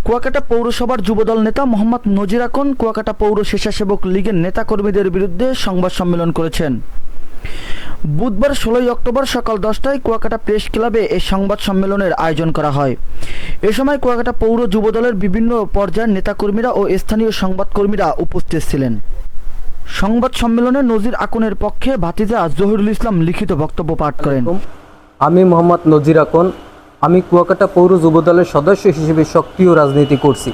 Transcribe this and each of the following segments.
কুয়াকাটা পৌরসভার যুবদল নেতা মোহাম্মদ নজির আকন কুয়াকাটা পৌর স্বেচ্ছাসেবক লীগের নেতাকর্মীদের বিরুদ্ধে সংবাদ সম্মেলন করেছেন। বুধবার 16 অক্টোবর সকাল 10টায় কুয়াকাটা প্রেস ক্লাবে এই সংবাদ সম্মেলনের আয়োজন করা হয়। এ সময় কুয়াকাটা পৌর যুবদলের বিভিন্ন পর্যায়ের নেতাকর্মীরা ও স্থানীয় সংবাদকর্মীরা উপস্থিত ছিলেন। সংবাদ সম্মেলনে নজির আকনের পক্ষে ভাতিজা জহিরুল ইসলাম লিখিত বক্তব্য পাঠ করেন। আমি মোহাম্মদ নজির আকন, আমি কুয়াকাটা পৌর যুবদলের সদস্য হিসেবে সক্রিয় রাজনীতি করছি।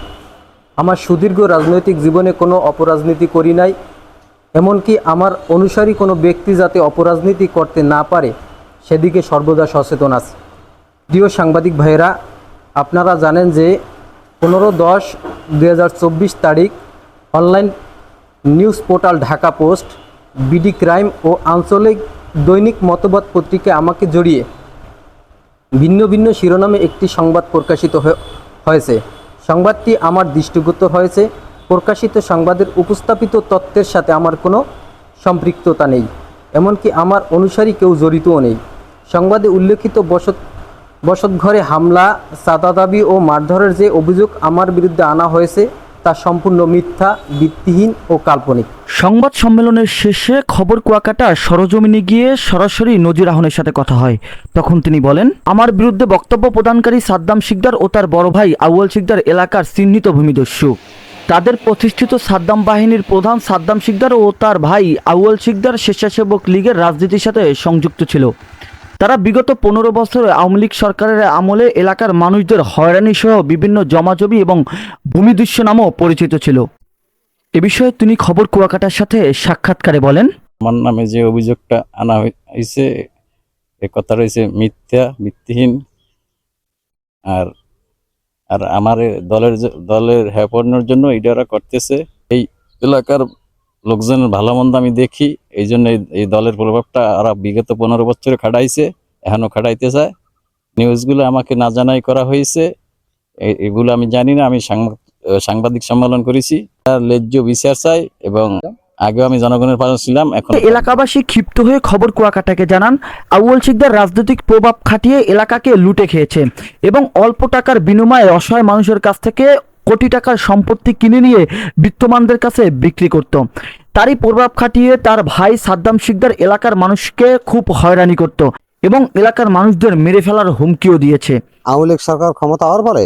আমার সুদীর্ঘ রাজনৈতিক জীবনে কোনো অপরাজনীতি করি নাই, এমনকি আমার অনুসারী কোনো ব্যক্তি যাতে অপরাজনীতি করতে না পারে সেদিকে সর্বদা সচেতন আছে। প্রিয় সাংবাদিক ভাইয়েরা, আপনারা জানেন যে 15-10-2024 তারিখ online news portal Dhaka Post, BD Crime ও আঞ্চলিক দৈনিক মতবাদ পত্রিকায় আমাকে জড়িয়ে ভিন্ন ভিন্ন শিরোনামে একটি সংবাদ প্রকাশিত হয়েছে। সংবাদটি আমার দৃষ্টিগোচর হয়েছে। প্রকাশিত সংবাদের উপস্থাপিত তথ্যের সাথে আমার কোনো সম্পৃক্ততা নেই, এমনকি আমার অনুসারী কেউ জড়িতও নেই। সংবাদে উল্লেখিত বসতঘরে হামলা, চাঁদা দাবি ও মারধরের যে অভিযোগ আমার বিরুদ্ধে আনা হয়েছে তা সম্পূর্ণ মিথ্যা, ভিত্তিহীন ও কাল্পনিক। সংবাদ সম্মেলনের শেষে খবর কুয়াকাটা সরজমিনে গিয়ে সরাসরি নজির আহনের সাথে কথা হয়। তখন তিনি বলেন, আমার বিরুদ্ধে বক্তব্য প্রদানকারী সাদ্দাম শিকদার ও তার বড় ভাই আউয়াল শিকদার এলাকার চিহ্নিত ভূমিদস্যু। তাদের প্রতিষ্ঠিত সাদ্দাম বাহিনীর প্রধান সাদ্দাম শিকদার ও তার ভাই আউয়াল শিকদার স্বেচ্ছাসেবক লীগের রাজনীতির সাথে সংযুক্ত ছিল। তারা বিগত 15 বছরে আওয়ামী লীগ সরকারের আমলে এলাকার মানুষদের হয়রানি সহ বিভিন্ন জমাজমি এবং ভূমিদস্যু নামেও পরিচিত ছিল। এ বিষয়ে তিনি খবর কুয়াকাটার সাথে সাক্ষাৎকারে বলেন, আমার নামে যে অভিযোগটা আনা হয়েছে এ কথা রয়েছে মিথ্যা, ভিত্তিহীন। আর আর আমার দলের হ্যাপনের জন্য এটারা করতেছে। এই এলাকার লোকজনের ভালো মন্দ আমি দেখি, এই জন্য এই দলের প্রভাবটা আর বিগত 15 বছরে খাটাইছে, এখনো খাটাইতে চায়। নিউজগুলো আমাকে না জানাই করা হয়েছে, এগুলো আমি জানি না। আমি সাংবাদিক সম্মেলন করেছি, তার ন্যায্য বিচার চাই এবং আগেও আমি জনগণের পাশে ছিলাম। এখন এলাকাবাসী ক্ষিপ্ত হয়ে খবর কুয়াকাটাকে জানান, আউয়াল শিকদার রাজনৈতিক প্রভাব খাটিয়ে এলাকাকে লুটে খেয়েছে এবং অল্প টাকার বিনিময়ে অসহায় মানুষের কাছ থেকে কোটি টাকার সম্পত্তি কিনে নিয়ে বিত্তমানদের কাছে বিক্রি করত। তারই প্রভাব খাটিয়ে তার ভাই সাদ্দাম শিকদার এলাকার মানুষকে খুব হয়রানি করত এবং এলাকার মানুষদের মেরে ফেলার হুমকিও দিয়েছে। আওয়ামী লীগ সরকার ক্ষমতা হওয়ার পরে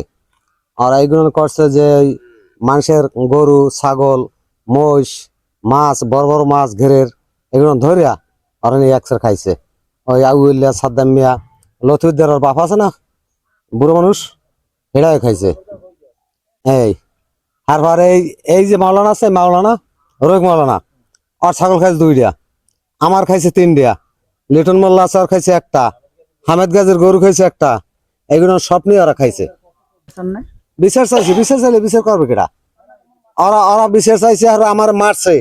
আর এইগুলো করছে যে মানুষের গরু, ছাগল, মহিষ, মাছ, বড় বড় মাছ ঘেরের এগুলো ধরিয়া আর একসার খাইছে। ওই আউলিয়া, সাদ্দাম মিয়া, লতিউদ্দের বাপ আছে না, বুড়ো মানুষ, এটাও খাইছে। তারপরে এই যে মাওলানা আছে, মাওলানা রোগ মাওলানা, আর ছাগল খাইছে 2টা, আমার খাইছে 3টা, লিটন মোল্লা আছে আর খাইছে 1টা, হামেদ গাজের গরু খাইছে 1টা। এগুলো সব নিয়ে ওরা খাইছে। বিচার চাইছে, বিচার চাইলে বিচার করবে কেটা? ওরা বিচার চাইছে আর আমার মারছে।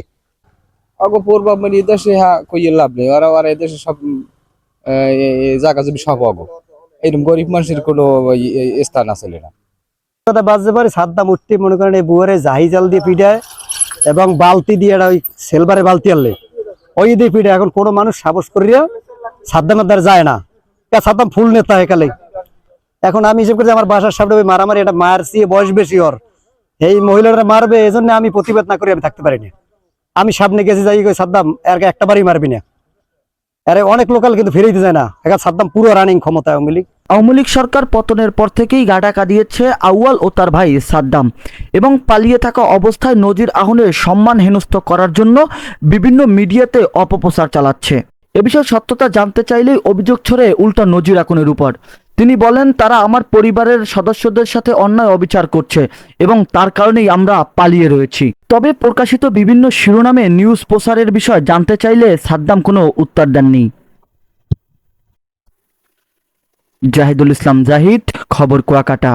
অগো পূর্ব মানে এদেশে কইয়ে লাভ নেই, ওরা এদেশে সব জায়গা জমি সব অগো, এরকম গরিব মানুষের কোনো স্থান আছে না। বাজতে পারে সাদ্দাম উঠতে মনে করেন এই বুয়ারে জাহি জাল দিয়ে পিটায় এবং বালতি দিয়ে ওই সেলভারে বালতি আনলে ওই দিয়ে পিটায়। এখন কোনো মানুষ সাহস করিয়া সাদ্দামের দ্বারা যায় না, সাদ্দাম ফুল নেতা একালে। এখন আমি হিসেব করি আমার বাসার সামনে ওই মারামারি, এটা মারছি, বয়স বেশি ওর, এই মহিলারা মারবে, এই জন্য আমি প্রতিবাদ না করে আমি থাকতে পারিনি। আমি সামনে গেছি, যাই সাদ্দাম এর একটা বারই মারবি না, আরে অনেক লোকাল কিন্তু ফিরে দিতে যায় না। এখন সাদ্দাম পুরো রানিং ক্ষমতা। আওয়ামী লীগ সরকার পতনের পর থেকেই গাডা কাঁদিয়েছে আউয়াল ও তার ভাই সাদ্দাম এবং পালিয়ে থাকা অবস্থায় নজির আহনের সম্মান হেনস্থ করার জন্য বিভিন্ন মিডিয়াতে অপপ্রচার চালাচ্ছে। এ বিষয়ে সত্যতা জানতে চাইলেই অভিযোগ ছড়ে উল্টা নজির আকনের উপর। তিনি বলেন, তারা আমার পরিবারের সদস্যদের সাথে অন্যায় অবিচার করছে এবং তার কারণেই আমরা পালিয়ে রয়েছি। তবে প্রকাশিত বিভিন্ন শিরোনামে নিউজ প্রচারের বিষয় জানতে চাইলে সাদ্দাম কোনো উত্তর দেননি। জাহিদুল ইসলাম জাহিদ, খবর কুয়াকাটা।